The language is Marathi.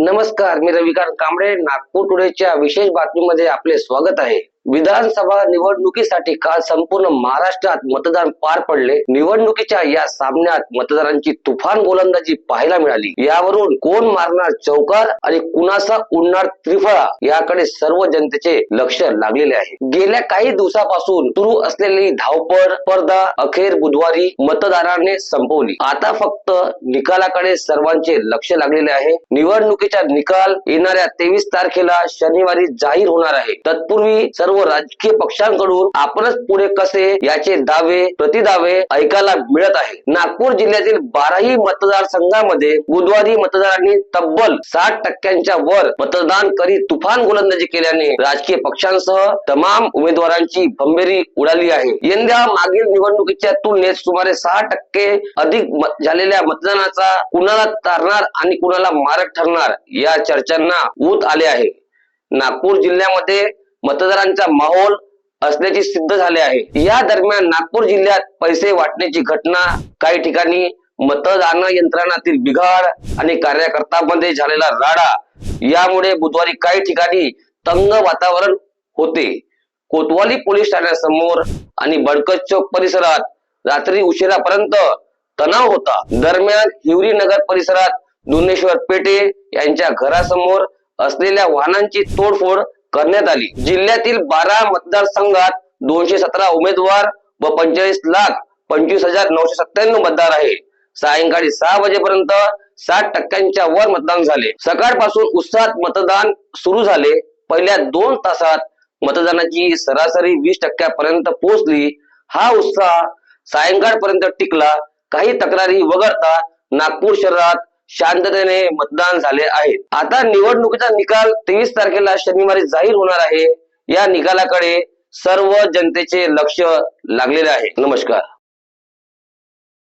नमस्कार, मी रविकांत कांबळे. नागपूर टुडेच्या विशेष बातमीमध्ये आपले स्वागत आहे. विधानसभा निवडणुकीसाठी काल संपूर्ण महाराष्ट्रात मतदान पार पडले. निवडणुकीच्या या सामन्यात मतदारांची तुफान गोलंदाजी पाहायला मिळाली. यावरून कोण मारणार चौकार आणि कुणाचा उडणार त्रिफळा याकडे सर्व जनतेचे लक्ष लागलेले आहे. गेल्या काही दिवसापासून सुरू असलेली धावपळ स्पर्धा अखेर बुधवारी मतदारांनी संपवली. आता फक्त निकालाकडे सर्वांचे लक्ष लागलेले आहे. निवडणुकीचा निकाल येणाऱ्या 23 तारखेला शनिवारी जाहीर होणार आहे. तत्पूर्वी सर्व राजकीय पक्षांकडून आपणच पुढे कसे याचे दावे प्रतिदावे ऐकायला मिळत आहे. नागपूर जिल्ह्यातील 12ही मतदारसंघामध्ये बुधवारी मतदारांनी तब्बल 60% वर मतदान करीत तुफान गोलंदाजी केल्याने राजकीय पक्षांसह तमाम उमेदवारांची भंबेरी उडाली आहे. यंदा मागील निवडणुकीच्या तुलनेत सुमारे 6% अधिक झालेल्या मतदानाचा कुणाला तारणार आणि कुणाला मारक ठरणार या चर्चांना ऊत आले आहे. नागपूर जिल्ह्यामध्ये मतदारांचा माहोल असल्याचे सिद्ध झाले आहे. या दरम्यान नागपूर जिल्ह्यात पैसे वाटण्याची घटना, काही ठिकाणी मतदान यंत्रणातील बिघाड आणि कार्यकर्त्यांमध्ये झालेला राडा यामुळे बुधवारी काही ठिकाणी तंग वातावरण होते. कोतवाली पोलीस ठाण्यासमोर आणि बडकत चौक परिसरात रात्री उशिरापर्यंत तणाव होता. दरम्यान हिवरी नगर परिसरात दुनेश्वर पेटे यांच्या घरासमोर असलेल्या वाहनांची तोडफोड करण्यात आली. जिल्ह्यातील 12 मतदारसंघात 217 उमेदवार व 45,25,997 मतदार आहे. सायंकाळी 6 वाजेपर्यंत 60% वर मतदान झाले. सकाळपासून उत्साहात मतदान सुरू झाले. पहिल्या 2 तासात मतदानाची सरासरी 20% पोहोचली. हा उत्साह सायंकाळपर्यंत टिकला. काही तक्रारी वगळता नागपूर शहरात शांततेने मतदान झाले आहे. आता निवडणुकीचा निकाल 23 तारखेला शनिवारी जाहीर होणार आहे. या निकालाकडे सर्व जनतेचे लक्ष लागलेले आहे. नमस्कार.